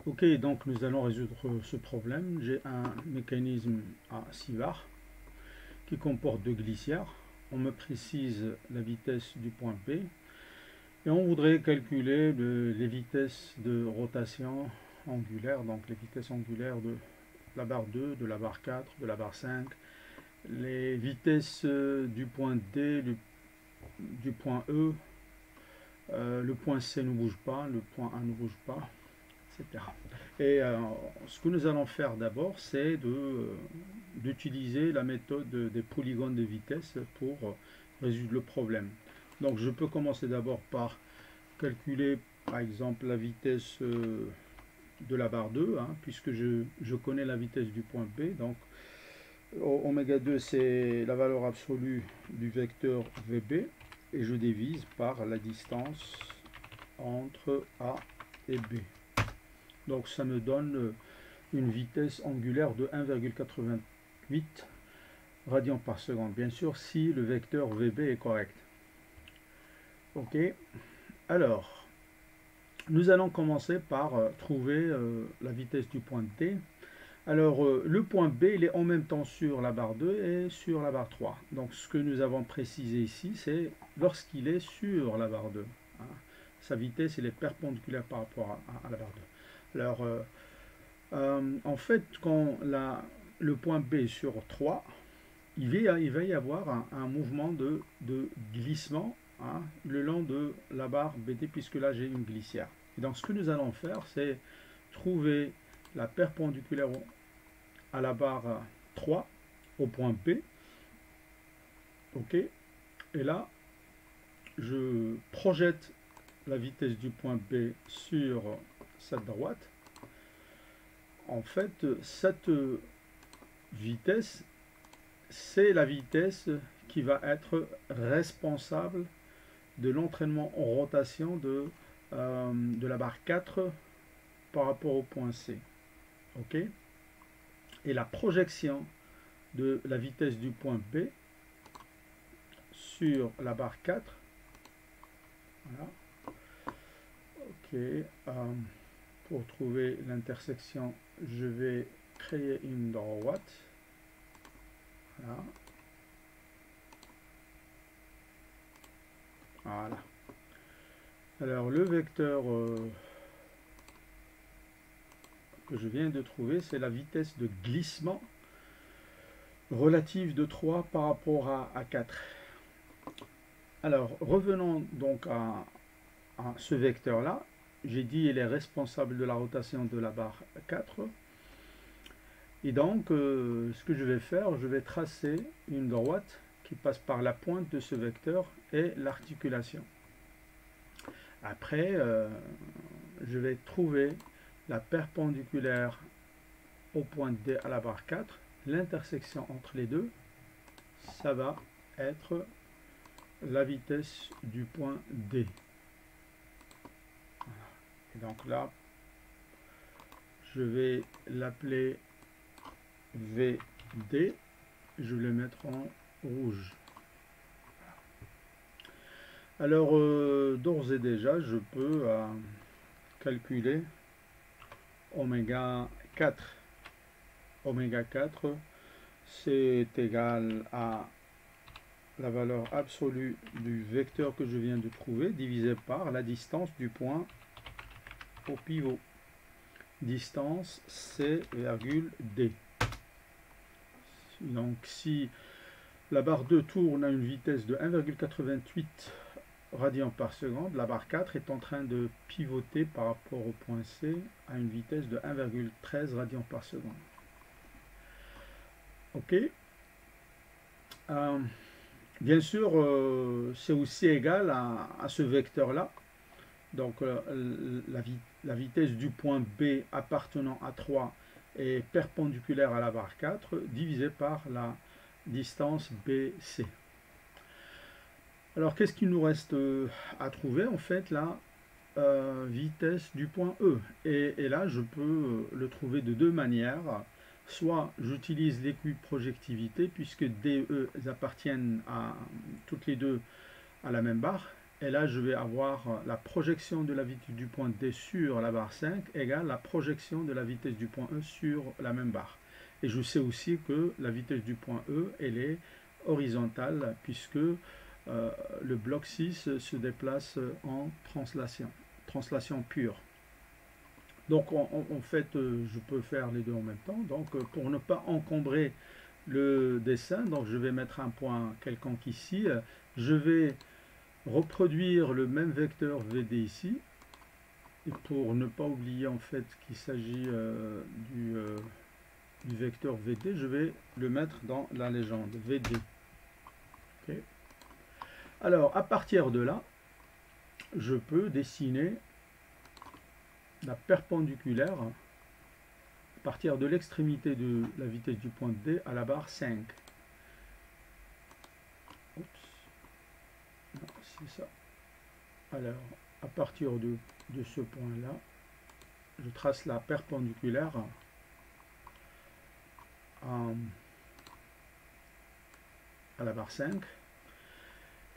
Ok, donc nous allons résoudre ce problème. J'ai un mécanisme à 6 bars qui comporte deux glissières. On me précise la vitesse du point P et on voudrait calculer les vitesses de rotation angulaire, donc les vitesses angulaires de la barre 2, de la barre 4, de la barre 5, les vitesses du point D, du point E, le point C ne bouge pas, le point A ne bouge pas, etc. Et ce que nous allons faire d'abord, c'est d'utiliser la méthode des polygones de vitesse pour résoudre le problème. Donc je peux commencer d'abord par calculer par exemple la vitesse de la barre 2, hein, puisque je connais la vitesse du point P. Donc oméga 2 c'est la valeur absolue du vecteur VB et je divise par la distance entre A et B. Donc ça me donne une vitesse angulaire de 1,88 radians par seconde, bien sûr si le vecteur VB est correct. Ok, alors nous allons commencer par trouver la vitesse du point T. Alors le point B il est en même temps sur la barre 2 et sur la barre 3. Donc ce que nous avons précisé ici, c'est lorsqu'il est sur la barre 2, hein. Sa vitesse elle est perpendiculaire par rapport à la barre 2. Alors en fait, quand le point B est sur 3, il va y avoir un mouvement de glissement, hein, le long de la barre BD, puisque là j'ai une glissière. Et donc ce que nous allons faire, c'est trouver la perpendiculaire à la barre 3 au point P. Ok. Et là, je projette la vitesse du point B sur cette droite. En fait, cette vitesse, c'est la vitesse qui va être responsable de l'entraînement en rotation de la barre 4 par rapport au point C. Ok. Et la projection de la vitesse du point B sur la barre 4. Voilà. Ok. Pour trouver l'intersection, je vais créer une droite. Voilà. Voilà. Alors le vecteur que je viens de trouver, c'est la vitesse de glissement relative de 3 par rapport à 4. Alors revenons donc à ce vecteur-là. J'ai dit il est responsable de la rotation de la barre 4. Et donc ce que je vais faire, je vais tracer une droite qui passe par la pointe de ce vecteur et l'articulation. Après, je vais trouver la perpendiculaire au point D à la barre 4. L'intersection entre les deux, ça va être la vitesse du point D. Et donc là, je vais l'appeler VD. Je vais le mettre en rouge. Alors, d'ores et déjà, je peux calculer oméga 4. Oméga 4, c'est égal à la valeur absolue du vecteur que je viens de trouver divisé par la distance du point au pivot. Distance C, D. Donc si la barre 2 tourne à une vitesse de 1,88 radians par seconde, la barre 4 est en train de pivoter par rapport au point C à une vitesse de 1,13 radians par seconde. Ok. Bien sûr, c'est aussi égal à ce vecteur-là. Donc la vitesse du point B appartenant à 3 est perpendiculaire à la barre 4 divisé par la distance BC. Alors qu'est-ce qu'il nous reste à trouver? En fait la vitesse du point E. Et là je peux le trouver de deux manières. Soit j'utilise l'équiprojectivité puisque D et E appartiennent toutes les deux à la même barre. Et là, je vais avoir la projection de la vitesse du point D sur la barre 5 égale la projection de la vitesse du point E sur la même barre. Et je sais aussi que la vitesse du point E, elle est horizontale puisque le bloc 6 se déplace en translation pure. Donc en fait, je peux faire les deux en même temps. Donc pour ne pas encombrer le dessin, donc je vais mettre un point quelconque ici. Je vais reproduire le même vecteur VD ici. Et pour ne pas oublier en fait qu'il s'agit du vecteur VD, je vais le mettre dans la légende VD. Okay. Alors à partir de là, je peux dessiner la perpendiculaire à partir de l'extrémité de la vitesse du point D à la barre 5. Oups. Non, c'est ça. Alors, à partir de ce point-là, je trace la perpendiculaire à la barre 5.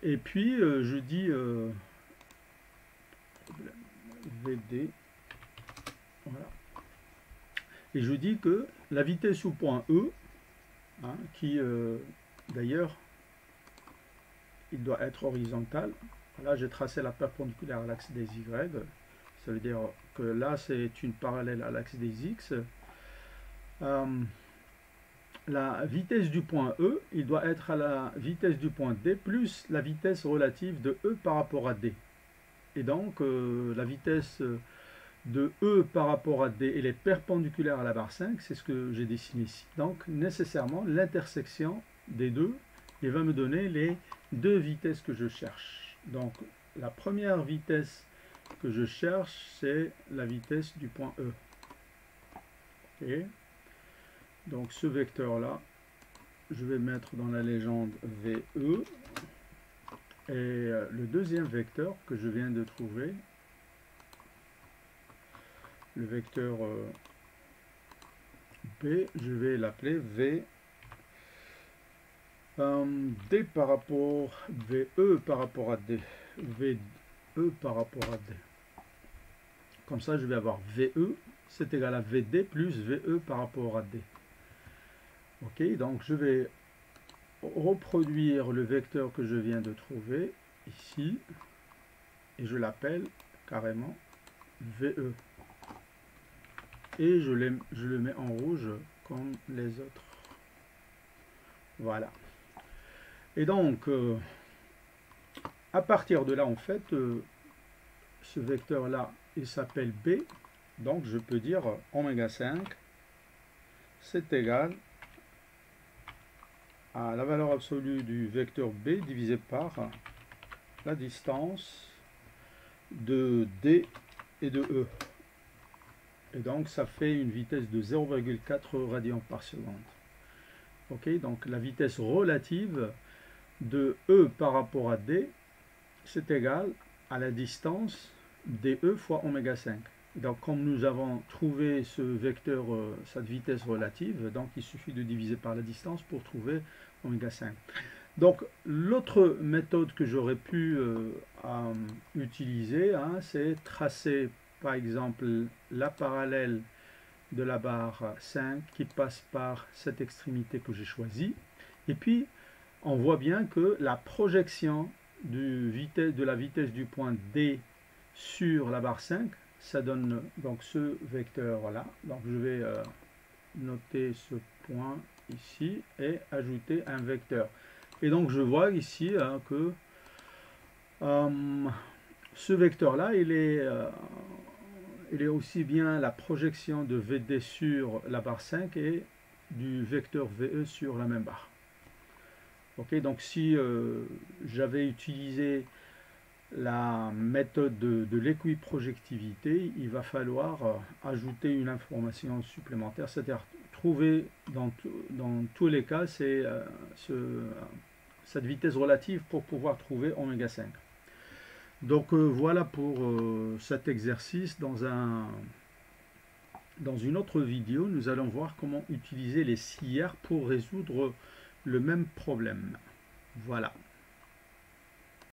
Et puis, je dis VD. Voilà. Et je dis que la vitesse au point E, hein, qui d'ailleurs, il doit être horizontal. Là, j'ai tracé la perpendiculaire à l'axe des Y. Ça veut dire que là, c'est une parallèle à l'axe des X. La vitesse du point E, il doit être à la vitesse du point D plus la vitesse relative de E par rapport à D. Et donc, la vitesse de E par rapport à D, elle est perpendiculaire à la barre 5, c'est ce que j'ai dessiné ici. Donc, nécessairement, l'intersection des deux, il va me donner les deux vitesses que je cherche. Donc, la première vitesse que je cherche, c'est la vitesse du point E. Okay. Donc, ce vecteur-là, je vais mettre dans la légende VE. Et le deuxième vecteur que je viens de trouver, le vecteur B, je vais l'appeler V D par rapport VE par rapport à D. VE par rapport à D. Comme ça, je vais avoir VE, c'est égal à VD plus VE par rapport à D. Ok, donc je vais reproduire le vecteur que je viens de trouver ici et je l'appelle carrément VE. Et je le mets en rouge comme les autres. Voilà. Et donc, à partir de là, en fait, ce vecteur-là, il s'appelle B. Donc, je peux dire oméga 5, c'est égal à la valeur absolue du vecteur B divisé par la distance de D et de E. Et donc, ça fait une vitesse de 0,4 radians par seconde. Ok, donc la vitesse relative de E par rapport à D, c'est égal à la distance dE fois oméga 5. Donc, comme nous avons trouvé ce vecteur, cette vitesse relative, donc il suffit de diviser par la distance pour trouver oméga 5. Donc, l'autre méthode que j'aurais pu utiliser, hein, c'est tracer, par exemple, la parallèle de la barre 5 qui passe par cette extrémité que j'ai choisie. Et puis, on voit bien que la projection de la vitesse du point D sur la barre 5, ça donne donc ce vecteur-là. Donc, je vais noter ce point ici et ajouter un vecteur. Et donc, je vois ici hein, que ce vecteur-là, il est aussi bien la projection de VD sur la barre 5 et du vecteur VE sur la même barre. Ok, donc si j'avais utilisé la méthode de l'équiprojectivité, il va falloir ajouter une information supplémentaire, c'est-à-dire trouver dans tous les cas cette vitesse relative pour pouvoir trouver oméga 5. Donc voilà pour cet exercice. Dans une autre vidéo, nous allons voir comment utiliser les scières pour résoudre le même problème. Voilà.